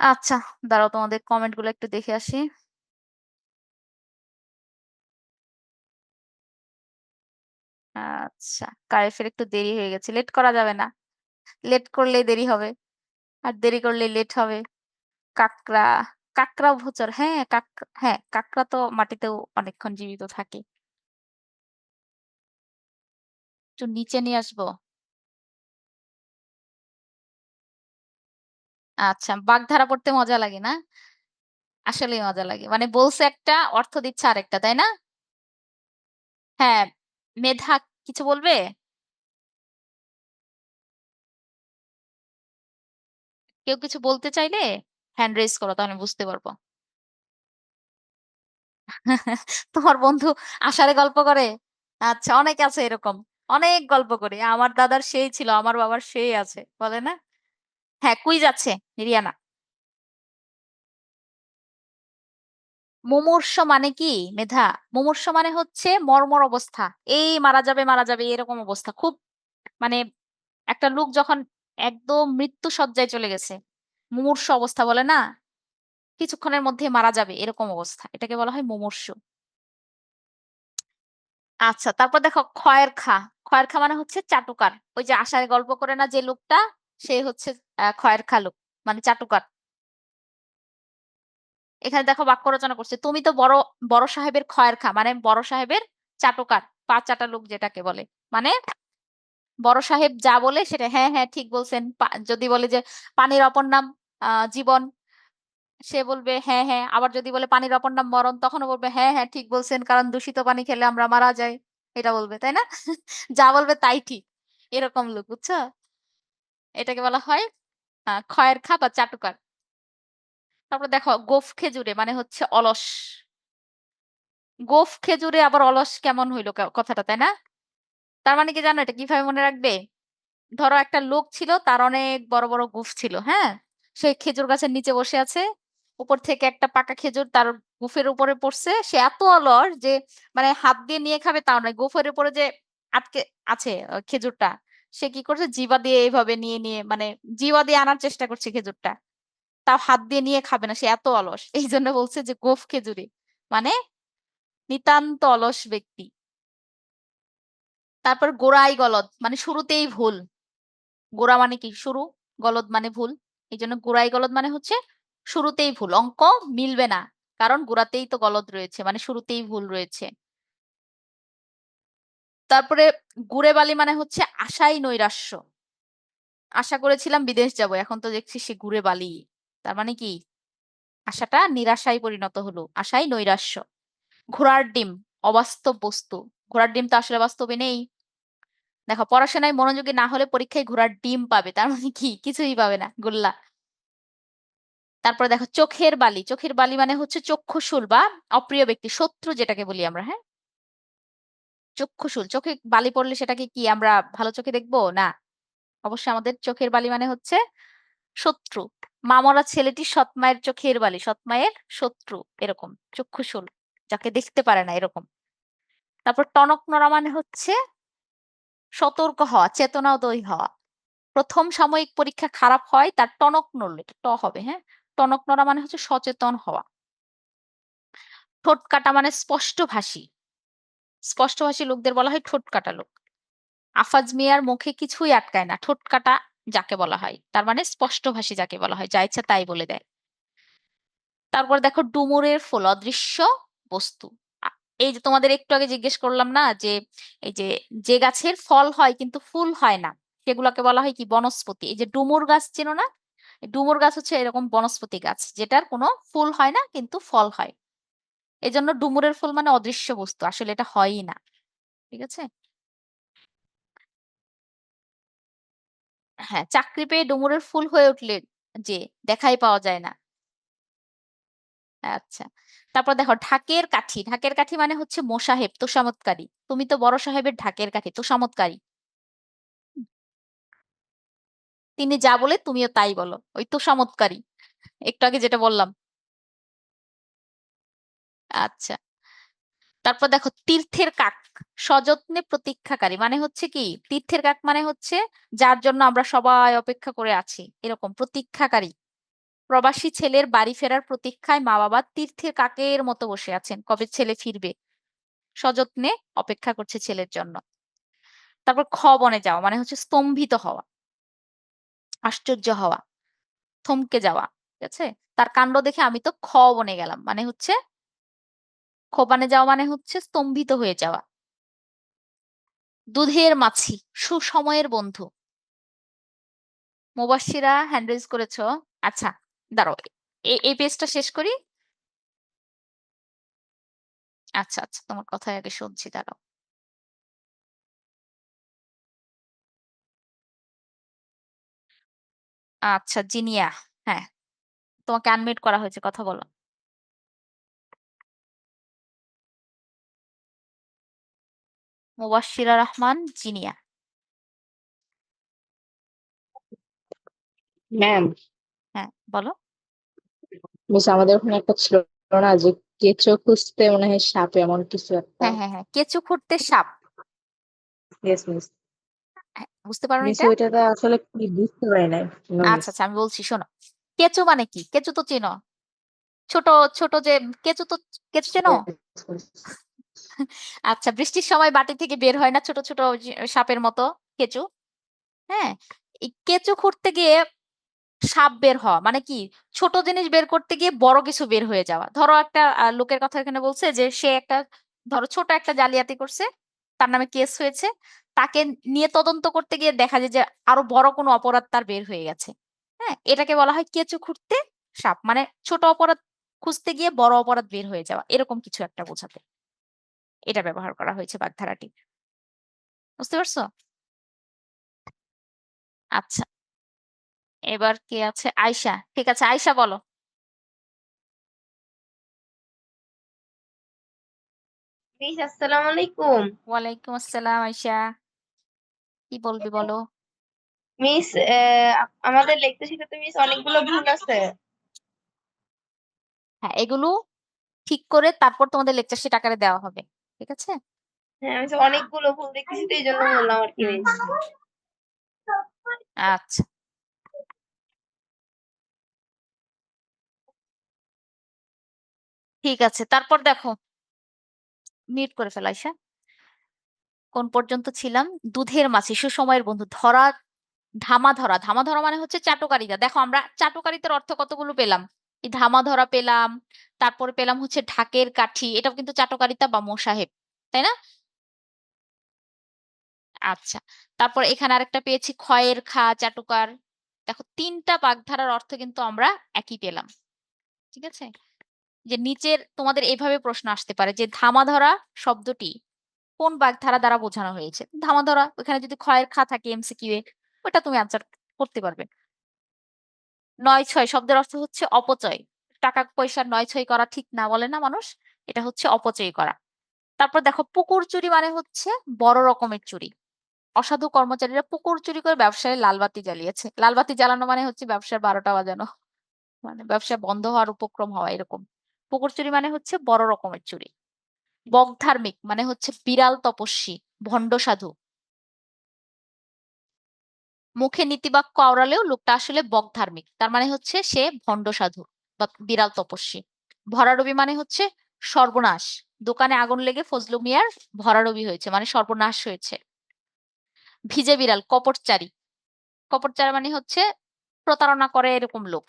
আচ্ছা, দাঁড়াও তোমাদের কমেন্ট গুলো একটু দেখে আসি। আচ্ছা, কায়েফের একটু দেরি হয়ে গেছে। লেট করা যাবে না। লেট করলেই দেরি হবে। আর দেরি করলেই লেট হবে। কাকড়া, কাকড়া ভোচর। হ্যাঁ, কাকড়া তো মাটিতেও অনেকক্ষণ জীবিত থাকে। একটু নিচে নিয়ে আসবো। আচ্ছা, বাগধারা পড়তে মজা লাগে না? আসলেই মজা লাগে। মানে বলছে একটা, অর্থ দিচ্ছে আরেকটা, তাই না? হ্যাঁ, মেধা কিছু বলবে? কেউ কিছু বলতে চাইলে হ্যান্ড রেইজ করো তাহলে বুঝতে পারবো। তোমার বন্ধু আষাঢ়ে গল্প করে? আচ্ছা, অনেকে আছে এরকম। অনেক গল্প করে। আমার দাদার সেই ছিল, আমার বাবার সেই আছে। বলে না? হ্যাঁ, কুইজ আছে, রিয়ানা। মুমূর্ষ মানে কি মেধা? মুমূর্ষ মানে হচ্ছে মর্মর অবস্থা। এই মারা যাবে এরকম অবস্থা। খুব মানে একটা লোক যখন একদম মৃত্যু শয্যায় চলে গেছে। মুমূর্ষ অবস্থা বলে না? কিছুক্ষণের মধ্যে মারা যাবে এরকম অবস্থা। এটাকে বলা হয় মুমূর্ষু। আচ্ছা, তারপর দেখো খয়ের খা। খয়ের খা মানে হচ্ছে চাটুকার। ওই যে আষাঢ়ে গল্প করে না যে লোকটা, সে হচ্ছে খয়ের খা লোক। মানে চাটুকার। এখানে দেখো বাক্য রচনা করছে। তুমি তো বড় সাহেবের খয়ের খা। মানে বড় সাহেবের চাটুকার। পা চাটা লোক যেটাকে বলে। মানে বড় সাহেব যা বলে সেটা হ্যাঁ, ঠিক বলছেন। যদি বলে যে পানির অপর নাম জীবন, সে বলবে হ্যাঁ। আবার যদি বলে পানির অপর নাম মরণ, তখনও বলবে হ্যাঁ, ঠিক বলছেন। কারণ দূষিত পানি খেলে আমরা মারা যাই। এটা বলবে, তাই না? যা বলবে তাই ঠিক। এরকম লোক, বুঝছো? এটাকে বলা হয় খয়ের খা বা চাটুকার। তারপর দেখো গোঁফ খেজুরে মানে হচ্ছে অলস। গোঁফ খেজুরে আবার অলস কেমন হইল কথাটা, তাই না? তার মানে কি জানো এটা কিভাবে মনে রাখবে? ধরো একটা লোক ছিল, তার অনেক বড় বড় গোঁফ ছিল, হ্যাঁ? সে খেজুর গাছের নিচে বসে আছে, উপর থেকে একটা পাকা খেজুর তার গোঁফের উপরে পড়ছে। সে এত অলস যে মানে হাত দিয়ে নিয়ে খাবে তাও নয়, গোঁফের উপরে যে আটকে আছে খেজুরটা, সে কি করছে, জিহ্বা দিয়ে এইভাবে নিয়ে মানে জিহ্বা দিয়ে আনার চেষ্টা করছে খেজুরটা, তাও হাত দিয়ে নিয়ে খাবে না, সে এত অলস। এই জন্য বলছে যে গোঁফ খেজুরি, মানে নিতান্ত অলস ব্যক্তি। তারপর গোড়াই গলদ, মানে শুরুতেই ভুল। গোড়া মানে কি? শুরু, গলদ মানে ভুল। এই জন্য গোড়াই গলদ মানে হচ্ছে শুরুতেই ভুল, অঙ্ক মিলবে না, কারণ গোড়াতেই তো গলদ রয়েছে, মানে শুরুতেই ভুল রয়েছে। তারপরে গুড়ে বালি মানে হচ্ছে আশাই নৈরাশ্য। আশা করেছিলাম বিদেশ যাব, এখন তো দেখছি সে গুড়ে বালি। তার মানে কি? আশাটা নিরাশায় পরিণত হলো, আশাই নৈরাশ্য। ঘোড়ার ডিম, অবাস্তব বস্তু। ঘোড়ার ডিম তো আসলে বাস্তবে নেই। দেখো, পড়াশোনায় মনোযোগী না হলে পরীক্ষায় ঘোড়ার ডিম পাবে, তার মানে কি? কিছুই পাবে না, গোল্লা। তারপরে দেখো চোখের বালি, চোখের বালি মানে হচ্ছে চক্ষুশূল বা অপ্রিয় ব্যক্তি, শত্রু যেটাকে বলি আমরা, হ্যাঁ? চক্ষুশূল, চোখে বালি পড়লে সেটাকে কি আমরা ভালো চোখে দেখবো না? অবশ্যই আমাদের চোখের বালি মানে হচ্ছে শত্রু। মামরা ছেলেটি সৎ মায়ের চোখের বালি, সৎ মায়ের শত্রু, এরকম চক্ষুশূল, যাকে দেখতে পারে না, এরকম। তারপর টনক নড়া মানে হচ্ছে সতর্ক হওয়া, চেতনোদয় হওয়া। প্রথম সাময়িক পরীক্ষা খারাপ হয়, তার টনক নড়লে, ট হবে, হ্যাঁ? টনক নড়া মানে হচ্ছে সচেতন হওয়া। ঠোঁট কাটা মানে স্পষ্টভাষী, স্পষ্টভাষী লোকদের বলা হয় ঠোঁট কাটা লোক। আফাজ মিয়ার মুখে কিছুই আটকায় না, ঠোঁট কাটা যাকে বলা হয়, তার মানে স্পষ্টভাষী যাকে বলা হয়, যা ইচ্ছা তাই বলে দেয়। তারপর দেখো ডুমুরের ফুল, অদৃশ্য বস্তু। এই যে তোমাদের একটু আগে জিজ্ঞেস করলাম না, যে এই যে যে গাছের ফল হয় কিন্তু ফুল হয় না, সেগুলোকে বলা হয় কি? বনস্পতি। এই যে ডুমুর গাছ চেনো না? ডুমুর গাছ হচ্ছে এরকম বনস্পতি গাছ, যেটার কোনো ফুল হয় না কিন্তু ফল হয়। এজন্য ডুমুরের ফুল মানে অদৃশ্য বস্তু, আসলে এটা হয়ই না। ঠিক আছে? হ্যাঁ, চাকরি পেয়ে ডুমুরের ফুল হয়ে উঠলে যে দেখাই পাওয়া যায় না। আচ্ছা, তারপর দেখো ঢাকের কাঠি, ঢাকের কাঠি মানে হচ্ছে মোসাহেব, তোষামোদকারী। তুমি তো বড় সাহেবের ঢাকের কাঠি, তোষামোদকারী। তিনি যা বলে তুমিও তাই বলো, ওই তোষামোদকারী, একটু আগে যেটা বললাম। আচ্ছা, তারপর দেখো তীর্থের কাক, সযত্নে প্রতীক্ষাকারী, মানে হচ্ছে কি? তীর্থের কাক মানে হচ্ছে যার জন্য আমরা সবাই অপেক্ষা করে আছি, এরকম প্রতীক্ষাকারী। প্রবাসী ছেলের বাড়ি ফেরার প্রতীক্ষায় মা বাবা তীর্থের কাকের মতো বসে আছেন, কবে ছেলে ফিরবে, সযত্নে অপেক্ষা করছে ছেলের জন্য। তারপর খ বনে যাওয়া মানে হচ্ছে স্তম্ভিত হওয়া, আশ্চর্য হওয়া, থমকে যাওয়া। ঠিক আছে? তার কাণ্ড দেখে আমি তো খ বনে গেলাম, মানে হচ্ছে খোবানে যাওয়া মানে হচ্ছে স্তম্ভিত হয়ে যাওয়া। দুধের মাছি, সুসময়ের বন্ধু। মুবাশশিরা হ্যান্ড রেজ করেছো। আচ্ছা, দাঁড়াও, এই পেজটা শেষ করি। আচ্ছা আচ্ছা, তোমার কথাই আগে শুনছি, দাঁড়াও। আচ্ছা, জিনিয়া, হ্যাঁ, তোমাকে আনমিউট করা হয়েছে, কথা বলো। মুবাশশিরা রহমান, জিনিয়া। ম্যাম, হ্যাঁ, বলো। মিস আমাদের ওখানে একটা ছিল না যে কেঁচো খুঁজতে মনে হয় সাপ, এমন কিছু একটা। হ্যাঁ হ্যাঁ হ্যাঁ, কেঁচো খুঁড়তে সাপ। Yes miss. হ্যাঁ, বুঝতে পারো মিস এটা? ওইটাতে আসলে কি বুঝতে পারি নাই। নো আচ্ছা মিস। আচ্ছা, আমি বলছি শোনো। কেঁচো মানে কি? কেঁচো তো চেনো, ছোট ছোট যে কেঁচো, তো কেঁচো চেনো? আচ্ছা, বৃষ্টির সময় বাটি থেকে বের হয় না ছোট ছোট সাপের মতো কেঁচো? হ্যাঁ, এই কেঁচো খুঁড়তে গিয়ে সাপ বের হওয়া মানে কি? ছোট জিনিস বের করতে গিয়ে বড় কিছু বের হয়ে যাওয়া। ধরো একটা লোকের কথা এখানে বলছে যে সে একটা, ধরো ছোট একটা জালিয়াতি করছে, তার নামে কেস হয়েছে, তাকে নিয়ে তদন্ত করতে গিয়ে দেখা যায় যে আরো বড় কোনো অপরাধ তার বের হয়ে গেছে। হ্যাঁ, এটাকে বলা হয় কেঁচো খুঁড়তে সাপ, মানে ছোট অপরাধ খুঁজতে গিয়ে বড় অপরাধ বের হয়ে যাওয়া, এরকম কিছু একটা বোঝাতে এটা ব্যবহার করা হয়েছে বাগধারাটি। বুঝতে পারছো? আচ্ছা, এবার কে আছে? আয়শা, ঠিক আছে, আয়শা বলো। মিস আসসালামু আলাইকুম। ওয়ালাইকুম আসসালাম আয়শা, কি বলবি বলো। মিস আমাদের লিখতে শিখাতে মিস অনেকগুলো ভুল আছে। হ্যাঁ, এগুলো ঠিক করে তারপর তোমাদের লেকচার শিট আকারে দেওয়া হবে, ঠিক আছে? হ্যাঁ আমি অনেকগুলো ভুল দেখতেছি তো এই জন্য বললাম আর কি হুম, মিস। হুম। আচ্ছা, ঠিক আছে। তারপর দেখো, মিউট করে ফেলো আয়শা। কোন পর্যন্ত ছিলাম? দুধের মাছি সুসময়ের বন্ধু ধরা, ধামা ধরা। ধামা ধরা মানে হচ্ছে চাটুকারিতা। দেখো আমরা চাটুকারিতার অর্থ কতগুলো পেলাম, এই ধামা ধরা পেলাম, তারপরে পেলাম হচ্ছে ঢাকের কাঠি, এটাও কিন্তু চাটুকারিতা বা মোসাহেব, তাই না? আচ্ছা, তারপর এখানে আরেকটা পেয়েছি খয়ের খা, চাটুকার। দেখো তিনটা বাগধারার অর্থ কিন্তু আমরা একই পেলাম, ঠিক আছে? যে নিচের তোমাদের এভাবে প্রশ্ন আসতে পারে যে ধামা ধরা শব্দটি কোন বাগধারা দ্বারা বোঝানো হয়েছে। ধামা ধরা, ওখানে যদি খয়ের খা থাকে এমসিকিউ এ, ওটা তুমি আনসার করতে পারবে। নয় ছয় শব্দের অর্থ হচ্ছে অপচয়, টাকা পয়সার নয় ছয় করা ঠিক না বলে না মানুষ, এটা হচ্ছে অপচয় করা। তারপর দেখো পুকুর চুরি মানে হচ্ছে বড় রকমের চুরি। অসাধু কর্মচারীরা পুকুর চুরি করে ব্যবসায় লালবাতি জ্বালিয়েছে। লালবাতি জ্বালানো মানে হচ্ছে ব্যবসার 12টা বাজানো, মানে ব্যবসা বন্ধ হওয়ার উপক্রম হওয়া, এরকম। পুকুর চুরি মানে হচ্ছে বড় রকমের চুরি। বগধার্মিক মানে হচ্ছে বিড়াল তপস্বী, ভণ্ড সাধু। মুখে নীতিবাক্য আওড়ালেও লোকটা আসলে বগধার্মিক, তার মানে হচ্ছে সে ভণ্ড সাধু বা বিড়াল তপস্বী। ভরাডুবি মানে হচ্ছে সর্বনাশ, দোকানে আগুন লেগে ফজলু মিয়ার ভরাডুবি হয়েছে মানে সর্বনাশ হয়েছে। ভিজে বিড়াল কপটচারী, কপটচারী মানে হচ্ছে প্রতারণা করে এরকম লোক।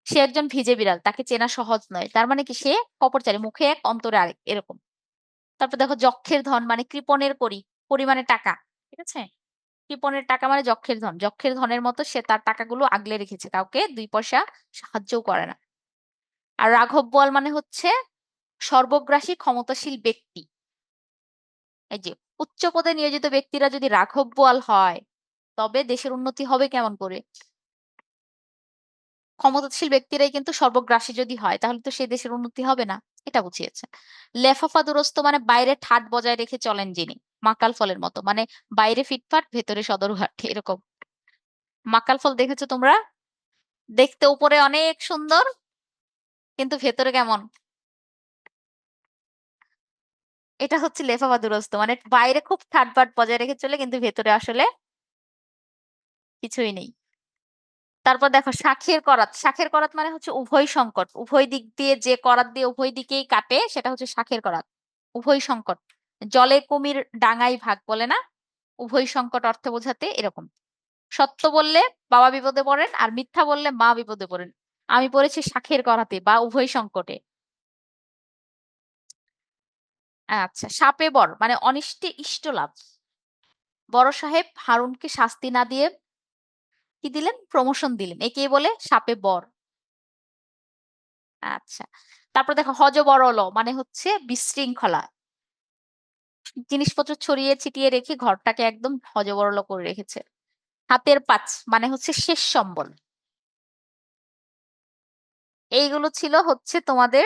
সে একজন ভিজে বিড়াল, তাকে চেনা সহজ নয়, তার মানে কি সে কপটচারী, মুখে এক অন্তরে আরেক, এরকম। তারপর দেখো যক্ষের ধন মানে কৃপণের করি, পরিমাণে টাকা, ঠিক আছে? কৃপণের টাকা মানে যক্ষের ধন, যক্ষের ধনের মতো সে তার টাকাগুলো আগলে রেখেছে, কাউকে 2 পয়সা সাহায্যও করে না। আর রাঘব বোয়াল মানে হচ্ছে সর্বগ্রাসী ক্ষমতাশীল ব্যক্তি। এই যে উচ্চ পদে নিয়োজিত ব্যক্তিরা যদি রাঘব বোয়াল হয় তবে দেশের উন্নতি হবে কেমন করে? ক্ষমতাশীল ব্যক্তিরাই কিন্তু সর্বগ্রাসী যদি হয় তাহলে তো সেই দেশের উন্নতি হবে না, এটা বুঝিয়েছে। লেফাফা দুরস্ত মানে বাইরে ঠাট বজায় রেখে চলেন যিনি, মাকাল ফলের মতো, মানে বাইরে ফিটফাট ভেতরে সদরঘাট, এরকম। মাকাল ফল দেখেছো তোমরা? দেখতে উপরে অনেক সুন্দর কিন্তু ভেতরে কেমন? এটা হচ্ছে লেফাফা দুরস্ত, মানে বাইরে খুব ঠাটবাট বজায় রেখে চলে কিন্তু ভেতরে আসলে কিছুই নেই। তারপর দেখো শাখের করাত, শাখের করাত মানে হচ্ছে উভয় সংকট, উভয় দিক দিয়ে যে করাত দিয়ে উভয় দিকেই কাটে সেটা হচ্ছে শাখের করাত। উভয় সংকট, জলে কুমির ডাঙায় ভাগ বলে না, উভয় সংকট অর্থ বোঝাতে এরকম। সত্য বললে বাবা বিপদে পড়েন আর মিথ্যা বললে মা বিপদে পড়েন, আমি পড়েছি শাখের করাতে বা উভয় সংকটে। আচ্ছা, সাপে বর মানে অনিষ্টে ইষ্ট লাভ। বড় সাহেব হারুনকে শাস্তি না দিয়ে কি দিলেন? প্রমোশন দিলেন, একেই বলে সাপে বর। আচ্ছা, তারপর দেখো হযবরল মানে হচ্ছে বিশৃঙ্খলা, জিনিসপত্র ছড়িয়ে ছিটিয়ে রেখে ঘরটাকে একদম হযবরল করে রেখেছে। হাতের পাঁচ মানে হচ্ছে শেষ সম্বল। এইগুলো ছিল হচ্ছে তোমাদের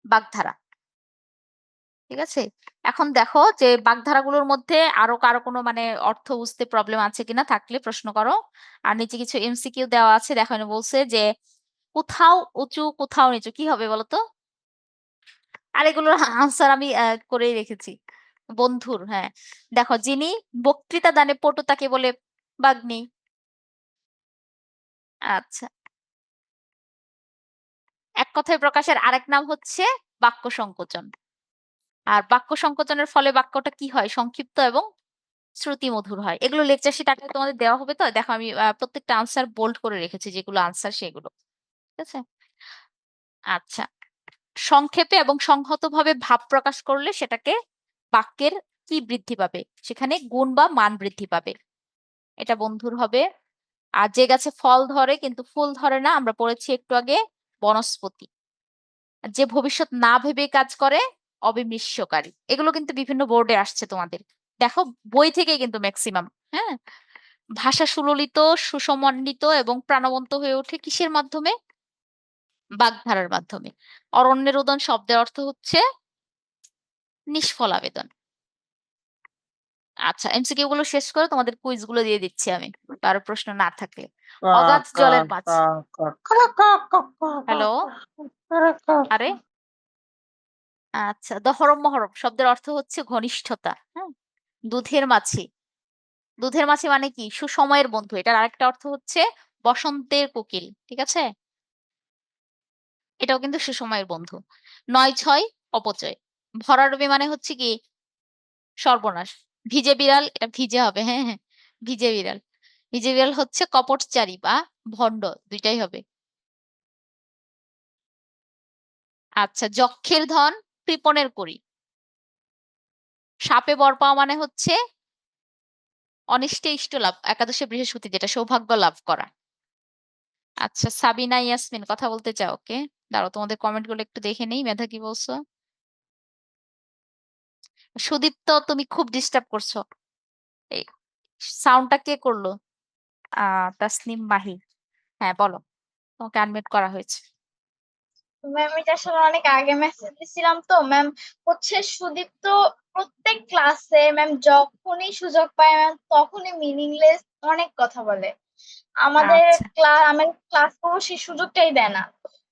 বাগধারা, ঠিক আছে? এখন দেখো যে বাগধারাগুলোর মধ্যে আরো কারো কোনো মানে অর্থ বুঝতে প্রবলেম আছে কিনা, থাকলে প্রশ্ন করো। আর নিচে কিছু এমসিকিউ দেওয়া আছে, দেখো এখানে বলছে যে কোথাও উঁচু কোথাও নিচু কি হবে বলতো? আর এগুলোর আনসার আমি করেই রেখেছি বন্ধুর। হ্যাঁ, দেখো যিনি বক্তৃতা দানে পটু তাকে বলে বাগ্মী। আচ্ছা, এক কথায় প্রকাশের আরেক নাম হচ্ছে বাক্য সংকোচন। আর বাক্য সংকোচনের ফলে বাক্যটা কি হয়? সংক্ষিপ্ত এবং শ্রুতি মধুর হয়। এগুলো লেকচার শিট আকারে তোমাদের দেওয়া হবে তো, দেখো আমি প্রত্যেকটা আনসার বোল্ড করে রেখেছি, যেগুলো আনসার সেগুলো, ঠিক আছে? আচ্ছা, সংক্ষেপে এবং সংহতভাবে ভাব প্রকাশ করলে সেটাকে বাক্যের কি বৃদ্ধি পাবে? সেখানে গুণ বা মান বৃদ্ধি পাবে, এটা বন্ধুর হবে। আর যে গাছে ফল ধরে কিন্তু ফুল ধরে না, আমরা পড়েছি একটু আগে, বনস্পতি। যে ভবিষ্যৎ না ভেবে কাজ করে, অবিমৃষ্যকারী। এগুলো কিন্তু বিভিন্ন বোর্ডে আসছে তোমাদের, দেখো বই থেকে কিন্তু ম্যাক্সিমাম। হ্যাঁ, ভাষা সুললিত, সুসমন্বিত এবং প্রাণবন্ত হয়ে ওঠে কিসের মাধ্যমে? বাগধারার মাধ্যমে। অরণ্যের উদন শব্দের অর্থ হচ্ছে নিষ্ফল আবেদন। আচ্ছা, এমসিকিউ গুলো শেষ করে তোমাদের কুইজ গুলো দিয়ে দিচ্ছি আমি, কারো প্রশ্ন না থাকলে। অগাধ জলের মাছ। হ্যালো, আরে আচ্ছা, দহরম মহরম শব্দের অর্থ হচ্ছে ঘনিষ্ঠতা। হ্যাঁ, দুধের মাছি। দুধের মাছি মানে কি? সুসময়ের বন্ধু। এটার আরেকটা অর্থ হচ্ছে বসন্তের কোকিল। ঠিক আছে? এটাও কিন্তু সুসময়ের বন্ধু। ৯-৬ অপচয়। ভরাডুবি মানে হচ্ছে কি? সর্বনাশ। ভিজে বিড়াল, এটা ভিজে হবে। হ্যাঁ, হ্যাঁ। ভিজে বিড়াল। ভিজে বিড়াল হচ্ছে কপটচারী বা ভণ্ড, ২ টাই হবে। আচ্ছা, যক্ষের ধন, কৃপণের করি। সাপে বর পাওয়া মানে হচ্ছে অনিষ্টে ইষ্ট লাভ। একাদশে বৃহস্পতি, যেটা সৌভাগ্য লাভ করা। আচ্ছা, সাবিনা ইয়াসমিন কথা বলতে চাও? ওকে, দাঁড়াও তোমাদের কমেন্ট গুলো একটু দেখে নেই। মেধা কি বলছো? সুদীপ্ত, তুমি খুব ডিস্টার্ব করছো। এই সাউন্ডটা কে করলো? তাসনিম মাহি। হ্যাঁ, বলো। তোমাকে আনমিউট করা হয়েছে। ম্যাম এটা আসলে অনেক আগে মেসেজ দিছিলাম তো ম্যাম। হচ্ছে সুদীপ্ত প্রত্যেক ক্লাসে ম্যাম যখনই সুযোগ পায় ম্যাম তখনই মিনিংলেস অনেক কথা বলে। আচ্ছা, আমার ক্লাস করবো সেই সুযোগটাই দেয় না।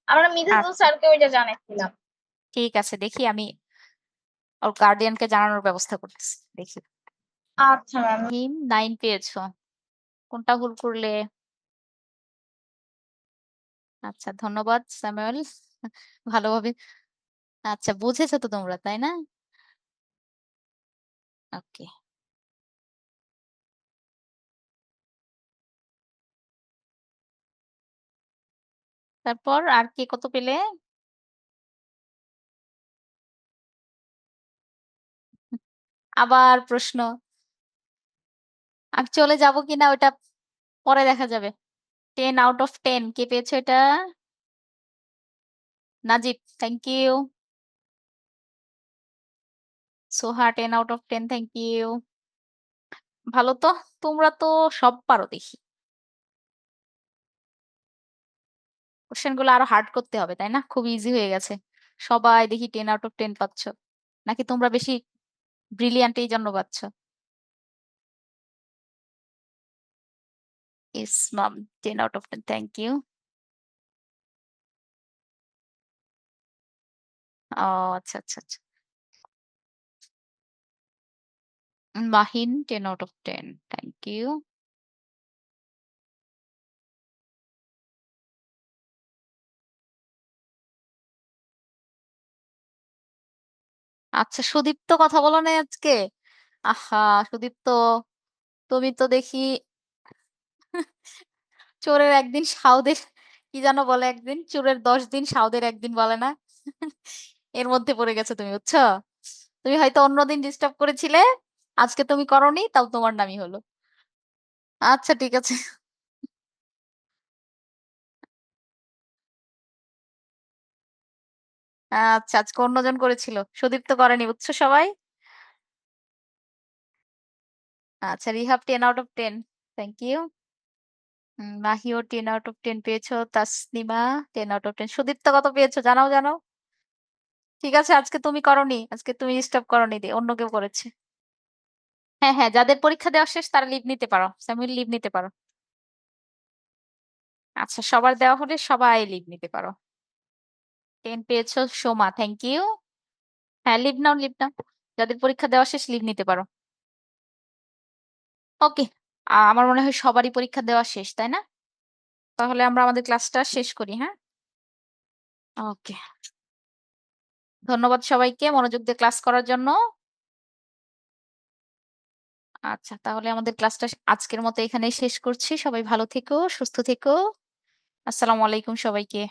আমরা মিথাজুল আচ্ছা, স্যারকে ওইটা জানাইছিলাম। ঠিক আছে, দেখি আমি ওর গার্ডিয়ানকে জানানোর ব্যবস্থা করতেছি। দেখি। আচ্ছা ম্যাম। হিম 9 পেয়েছো, কোনটা ভুল করলে? আচ্ছা, ধন্যবাদ স্যামুয়েল। ভালোভাবে আচ্ছা, বুঝেছো তো তোমরা, তাই না? ওকে, তারপর আর কে কত পেলে? আবার প্রশ্ন। আমি চলে যাব কিনা ওটা পরে দেখা যাবে। 10 আউট অফ 10 কে পেয়েছো এটা? Najib, thank you. Soha 10 out of 10, thank you. ভালো তো, তোমরা তো সব পারো দেখি। কোশ্চেন গুলো আরো হার্ড করতে হবে, তাই না? খুব ইজি হয়ে গেছে। সবাই দেখি 10 আউট অফ 10 পাচ্ছ, নাকি তোমরা বেশি ব্রিলিয়ান্ট এই জন্য পাচ্ছ? Yes ma'am, 10 out of 10, thank you. ও আচ্ছা, আচ্ছা, আচ্ছা। Mahin 10 out of 10, thank you. আচ্ছা, সুদীপ্ত কথা বলো নাই আজকে? আহা, সুদীপ্ত, তুমি তো দেখি চোরের একদিন সাউদের, কি যেন বলে, একদিন চোরের 10 দিন সাউদের একদিন বলে না? এর মধ্যে পড়ে গেছো তুমি, বুঝছো? তুমি হয়তো অন্যদিন ডিস্টার্ব করেছিলে, আজকে তুমি করোনি, তাও তোমার নামই হলো। আচ্ছা, ঠিক আছে। আচ্ছা, আজকে অন্যজন করেছিল, সুদীপ্ত করেনি, বুঝছো সবাই? আচ্ছা, Rihab 10 out of 10, thank you. মাহিও 10 আউট অফ 10 পেয়েছো। Tasnima 10 out of 10। সুদীপ্ত কত পেয়েছো জানাও, জানাও। ঠিক আছে, আজকে তুমি করোনি, আজকে তুমি ডিস্টার্ব করোনি, অন্য কেউ করেছে। হ্যাঁ, হ্যাঁ, যাদের পরীক্ষা দেওয়া শেষ তারা লিভ নিতে পারো। স্যামুয়েল, লিভ নিতে পারো। আচ্ছা, সবার দেওয়া হলে সবাই লিভ নিতে পারো। 10 পেয়েছো সোমা, থ্যাংক ইউ। হ্যাঁ, লিভ নাও, লিভ নাও। যাদের পরীক্ষা দেওয়া শেষ লিভ নিতে পারো। ওকে, আমার মনে হয় সবারই পরীক্ষা দেওয়া শেষ, তাই না? তাহলে আমরা আমাদের ক্লাসটা শেষ করি, হ্যাঁ? ওকে, ধন্যবাদ সবাইকে মনোযোগ দিয়ে ক্লাস করার জন্য। আচ্ছা, তাহলে আমাদের ক্লাসটা আজকের মতো এখানেই শেষ করছি। সবাই ভালো থেকো, সুস্থ থেকো। আসসালামু আলাইকুম সবাইকে।